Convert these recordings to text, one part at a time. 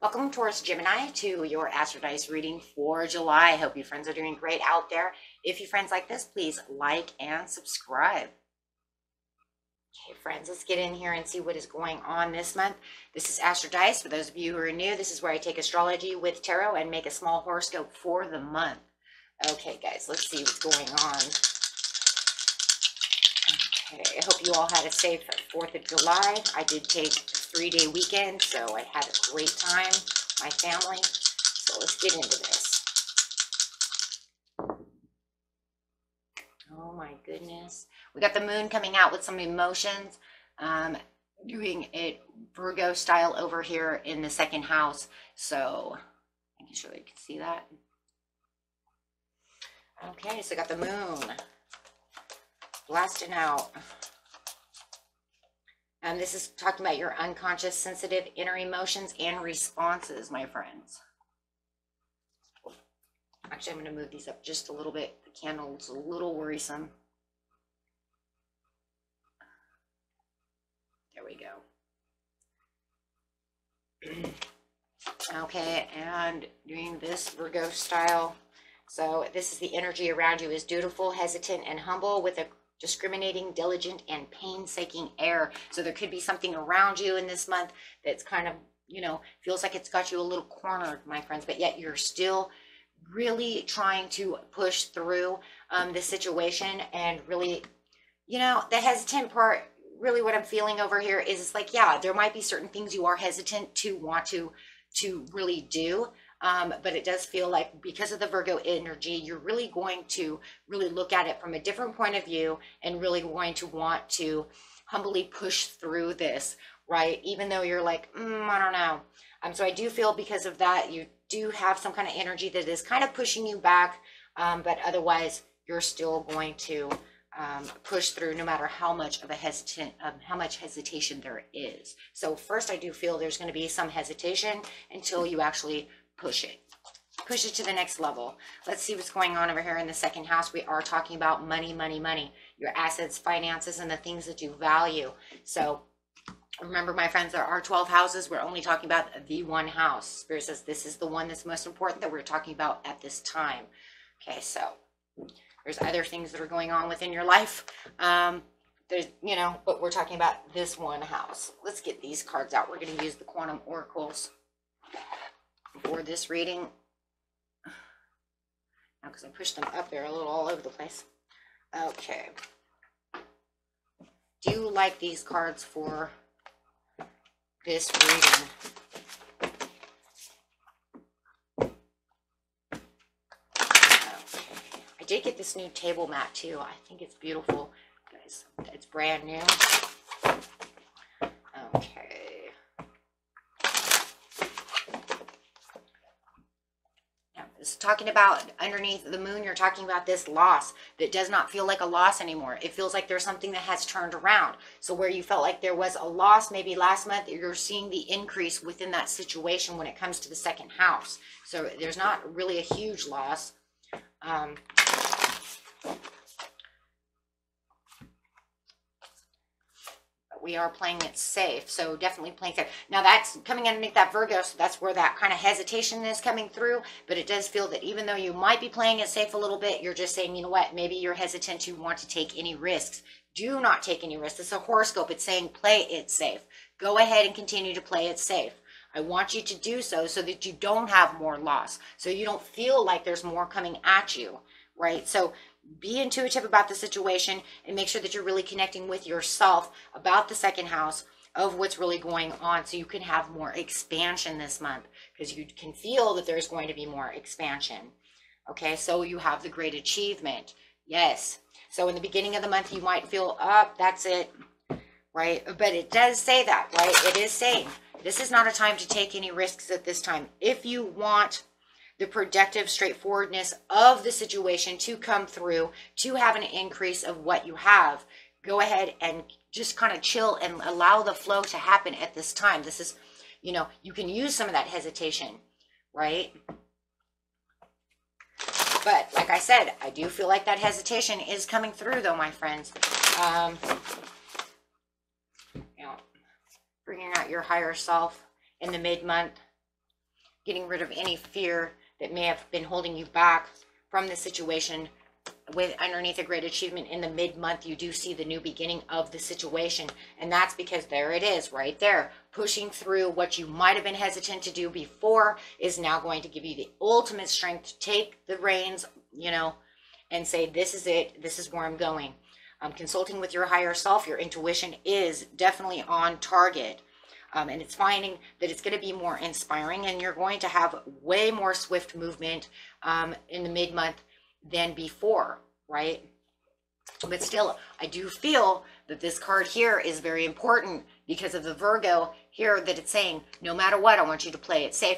Welcome, Taurus Gemini, to your Astrodice reading for July. I hope you friends are doing great out there. If you friends like this, please like and subscribe. Okay, friends, let's get in here and see what is going on this month. This is Astrodice. For those of you who are new, this is where I take astrology with tarot and make a small horoscope for the month. Okay, guys, let's see what's going on. Okay, I hope you all had a safe 4th of July. I did take a 3-day weekend, so I had a great time, my family. So let's get into this. Oh my goodness. We got the moon coming out with some emotions, doing it Virgo style over here in the second house. So making sure you can see that. Okay, so I got the moon blasting out. And this is talking about your unconscious, sensitive inner emotions and responses, my friends. Actually, I'm going to move these up just a little bit. The candle's a little worrisome. There we go. Okay, and doing this Virgo style. So this is the energy around you is dutiful, hesitant, and humble with a discriminating, diligent, and painstaking air. So there could be something around you in this month that's kind of, feels like it's got you a little cornered, my friends, but yet you're still really trying to push through this situation. And really, the hesitant part, really what I'm feeling over here is it's like, yeah, there might be certain things you are hesitant to want to really do. But it does feel like because of the Virgo energy, you're really going to really look at it from a different point of view and really going to want to humbly push through this, right? Even though you're like, I don't know. So I do feel because of that, you do have some kind of energy that is kind of pushing you back, but otherwise you're still going to push through no matter how much hesitation there is. So first, I do feel there's going to be some hesitation until you actually push it to the next level. Let's see what's going on over here in the second house. We are talking about money, your assets, finances, and the things that you value. So remember, my friends, there are 12 houses. We're only talking about the one house. Spirit says this is the one that's most important that we're talking about at this time. Okay, so there's other things that are going on within your life. There's, but we're talking about this one house. Let's get these cards out. We're going to use the quantum oracles for this reading. Now, because I pushed them up there a little all over the place. Okay. Do you like these cards for this reading? I did get this new table mat too. I think it's beautiful, guys. It's brand new. Okay. Now, it's talking about underneath the moon, you're talking about this loss that does not feel like a loss anymore. It feels like there's something that has turned around. So where you felt like there was a loss maybe last month, you're seeing the increase within that situation when it comes to the second house. So there's not really a huge loss. We are playing it safe, so definitely playing safe. Now that's coming underneath that Virgo, so that's where that kind of hesitation is coming through. But it does feel that even though you might be playing it safe a little bit, you're just saying, you know what, maybe you're hesitant to want to take any risks. Do not take any risks. It's a horoscope. It's saying play it safe. Go ahead and continue to play it safe. I want you to do so that you don't have more loss, so you don't feel like there's more coming at you, right? So be intuitive about the situation and make sure that you're really connecting with yourself about the second house of what's really going on, so you can have more expansion this month, because you can feel that there's going to be more expansion. Okay, so you have the great achievement. Yes. So in the beginning of the month, you might feel, that's it, right? But it does say that, right? It is saying this is not a time to take any risks at this time. If you want the productive straightforwardness of the situation to come through, to have an increase of what you have, go ahead and just kind of chill and allow the flow to happen at this time. This is, you can use some of that hesitation, right? But like I said, I do feel like that hesitation is coming through though, my friends. Bringing out your higher self in the mid-month. getting rid of any fear that may have been holding you back from the situation. With underneath a great achievement in the mid-month, you do see the new beginning of the situation, and that's because there it is right there, pushing through what you might have been hesitant to do before is now going to give you the ultimate strength to take the reins, you know, and say, this is it, this is where I'm going. Consulting with your higher self, your intuition is definitely on target. And it's finding that it's going to be more inspiring, and you're going to have way more swift movement in the mid-month than before, right? But still, I do feel that this card here is very important because of the Virgo here, that it's saying, no matter what, I want you to play it safe.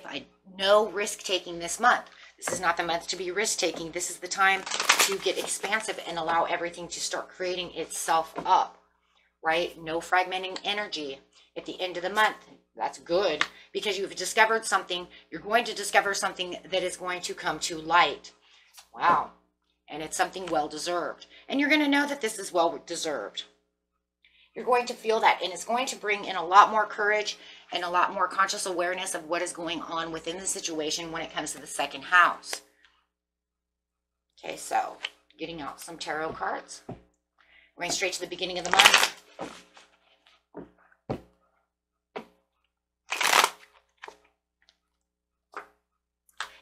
No risk taking this month. This is not the month to be risk taking. This is the time to get expansive and allow everything to start creating itself up, right? No fragmenting energy at the end of the month. That's good because you've discovered something. You're going to discover something that is going to come to light. Wow. And it's something well-deserved. And you're going to know that this is well-deserved. You're going to feel that, and it's going to bring in a lot more courage and a lot more conscious awareness of what is going on within the situation when it comes to the second house. Okay, so getting out some tarot cards. Going straight to the beginning of the month.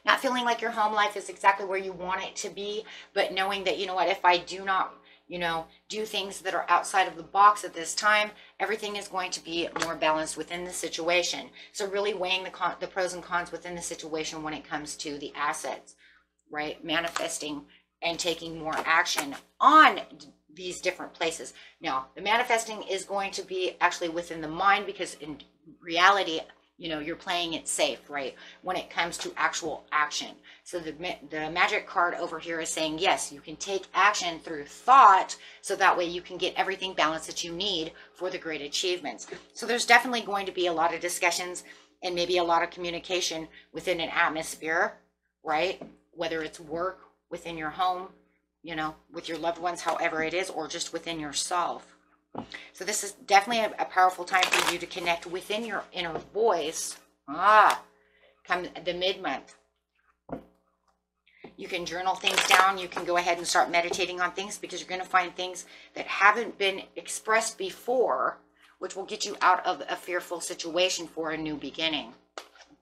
Not feeling like your home life is exactly where you want it to be, but knowing that, you know what, if I do not, you know, do things that are outside of the box at this time, everything is going to be more balanced within the situation. So really weighing the pros and cons within the situation when it comes to the assets, right? Manifesting and taking more action on these different places. Now, the manifesting is going to be actually within the mind, because in reality, you know, you're playing it safe, right? When it comes to actual action. So the magic card over here is saying, yes, you can take action through thought, so that way you can get everything balanced that you need for the great achievements. So there's definitely going to be a lot of discussions and maybe a lot of communication within an atmosphere, right? Whether it's work, within your home, you know, with your loved ones, however it is, or just within yourself. So this is definitely a powerful time for you to connect within your inner voice. Come the mid-month. You can journal things down. You can go ahead and start meditating on things, because you're going to find things that haven't been expressed before, which will get you out of a fearful situation for a new beginning.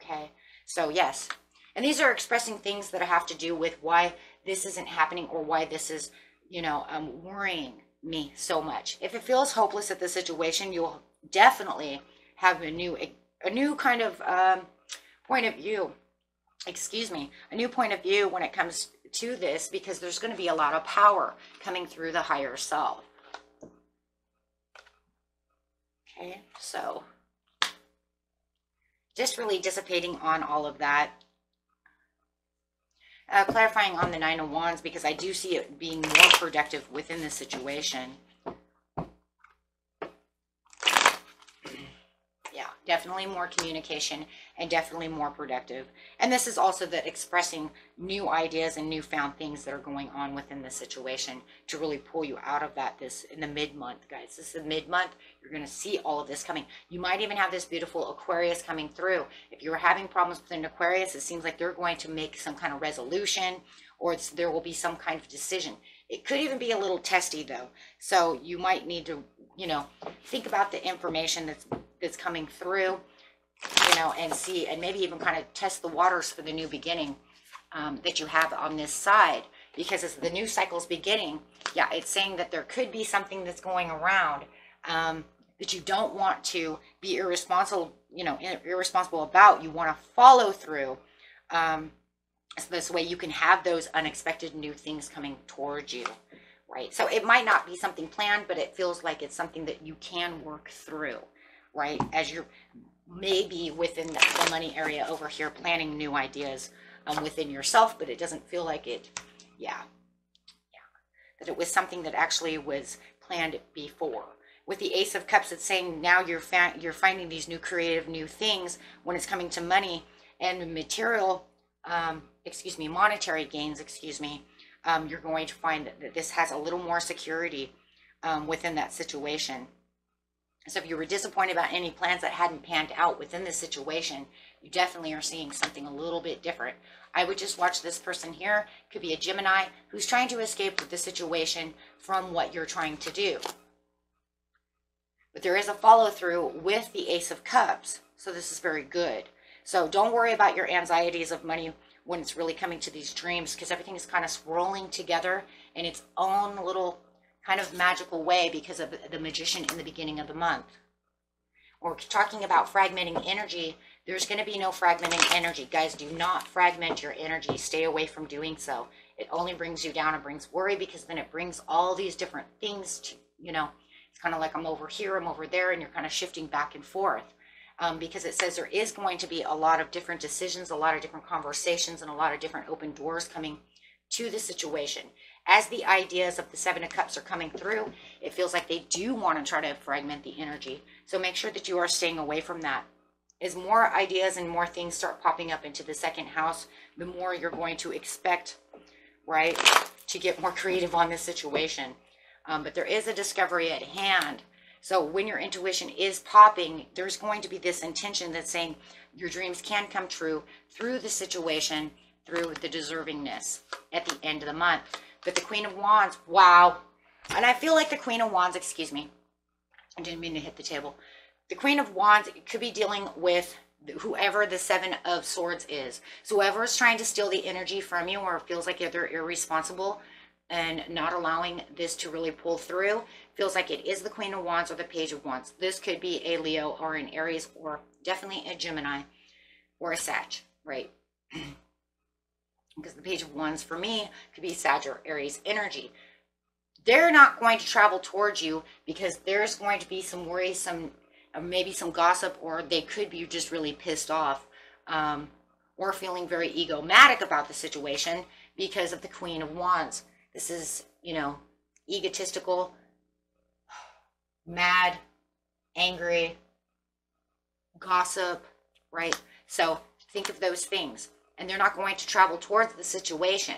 Okay, so yes. And these are expressing things that have to do with why this isn't happening, or why this is, you know, worrying me so much. If it feels hopeless at the situation, you'll definitely have a new kind of point of view. Excuse me, a new point of view when it comes to this, because there's going to be a lot of power coming through the higher self. Okay, so just really dissipating on all of that. Clarifying on the Nine of Wands, because I do see it being more productive within the situation. Yeah, definitely more communication and definitely more productive. And this is also that expressing new ideas and newfound things that are going on within the situation to really pull you out of that this in the mid-month, guys. This is the mid-month. You're going to see all of this coming. You might even have this beautiful Aquarius coming through. If you're having problems with an Aquarius, it seems like they're going to make some kind of resolution, or there will be some kind of decision. It could even be a little testy, though. So you might need to, you know, think about the information that's coming through, you know, and see, and maybe even kind of test the waters for the new beginning that you have on this side. Because as the new cycle's beginning, yeah, it's saying that there could be something that's going around that you don't want to be irresponsible, you know, irresponsible about. You want to follow through. So this way you can have those unexpected new things coming towards you, right? So it might not be something planned, but it feels like it's something that you can work through, right? As you're maybe within the money area over here, planning new ideas within yourself, but it doesn't feel like it, that it was something that actually was planned before. With the Ace of Cups, it's saying now you're finding these new creative new things when it's coming to money and material, monetary gains, you're going to find that this has a little more security within that situation. So if you were disappointed about any plans that hadn't panned out within the situation, you definitely are seeing something a little bit different. I would just watch this person here. Could be a Gemini who's trying to escape the situation from what you're trying to do. But there is a follow through with the Ace of Cups. So this is very good. So don't worry about your anxieties of money when it's really coming to these dreams, because everything is kind of swirling together in its own little kind of magical way because of the Magician in the beginning of the month. We're talking about fragmenting energy. There's going to be no fragmenting energy. Guys, do not fragment your energy. Stay away from doing so. It only brings you down and brings worry, because then it brings all these different things to, you know, it's kind of like I'm over here, I'm over there, and you're kind of shifting back and forth. Because it says there is going to be a lot of different decisions, a lot of different conversations, and a lot of different open doors coming to the situation. As the ideas of the Seven of Cups are coming through, it feels like they do want to try to fragment the energy. So make sure that you are staying away from that. As more ideas and more things start popping up into the second house, the more you're going to expect, right, to get more creative on this situation. But there is a discovery at hand. So when your intuition is popping, there's going to be this intention that's saying your dreams can come true through the situation, through the deservingness at the end of the month. But the Queen of Wands, wow. And I feel like the Queen of Wands, excuse me, I didn't mean to hit the table. The Queen of Wands could be dealing with whoever the Seven of Swords is. So whoever is trying to steal the energy from you, or feels like they're irresponsible and not allowing this to really pull through, feels like it is the Queen of Wands or the Page of Wands. This could be a Leo or an Aries, or definitely a Gemini or a Sag, right? Because the Page of Wands for me could be Sag or Aries energy. They're not going to travel towards you because there's going to be some worry, maybe some gossip, or they could be just really pissed off, or feeling very egomatic about the situation because of the Queen of Wands. This is, you know, egotistical, mad, angry, gossip, right? So think of those things. And they're not going to travel towards the situation,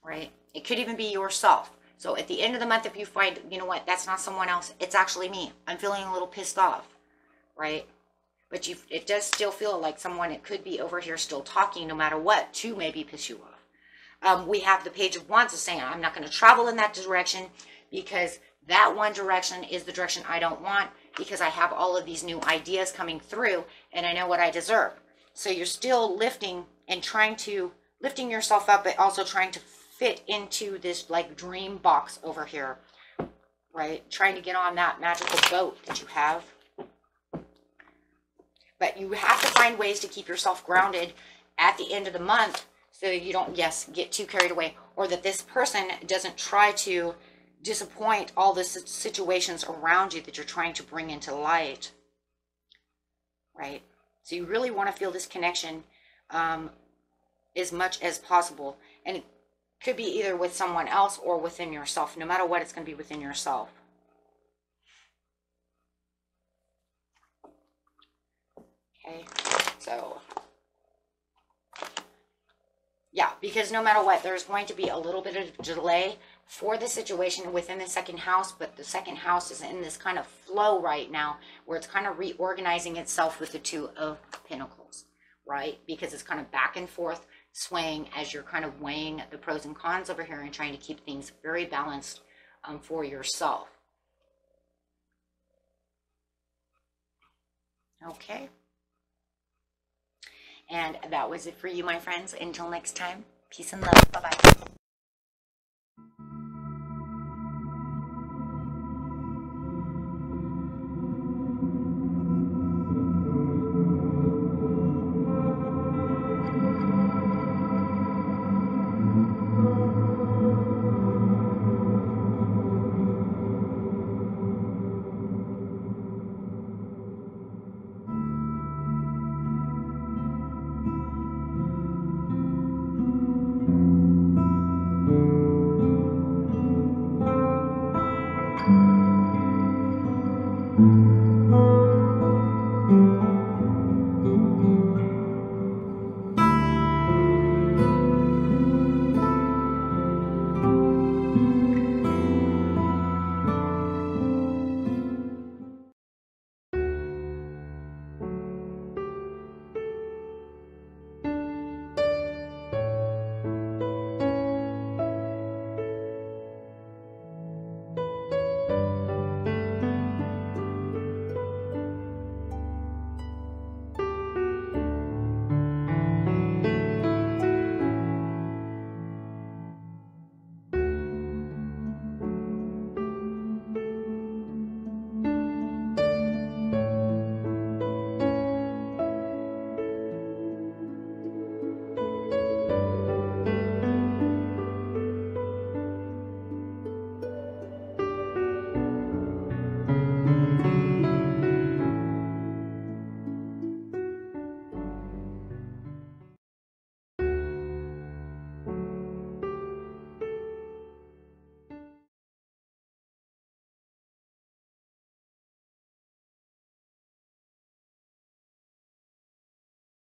right? It could even be yourself. So at the end of the month, if you find, you know what, that's not someone else, it's actually me. I'm feeling a little pissed off, right? But it does still feel like someone, it could be over here still talking no matter what to maybe piss you off. We have the Page of Wands is saying, I'm not going to travel in that direction because that one direction is the direction I don't want, because I have all of these new ideas coming through and I know what I deserve. So you're still lifting yourself up, but also trying to fit into this like dream box over here, right? Trying to get on that magical boat that you have. But you have to find ways to keep yourself grounded at the end of the month, so you don't, get too carried away, or that this person doesn't try to disappoint all the situations around you that you're trying to bring into light, right? So you really want to feel this connection as much as possible. And it could be either with someone else or within yourself. No matter what, it's going to be within yourself. Okay, so yeah, because no matter what, there's going to be a little bit of delay for the situation within the second house, but the second house is in this kind of flow right now where it's kind of reorganizing itself with the Two of Pentacles, right? Because it's kind of back and forth swaying as you're kind of weighing the pros and cons over here and trying to keep things very balanced for yourself. Okay. And that was it for you, my friends. Until next time, peace and love. Bye-bye.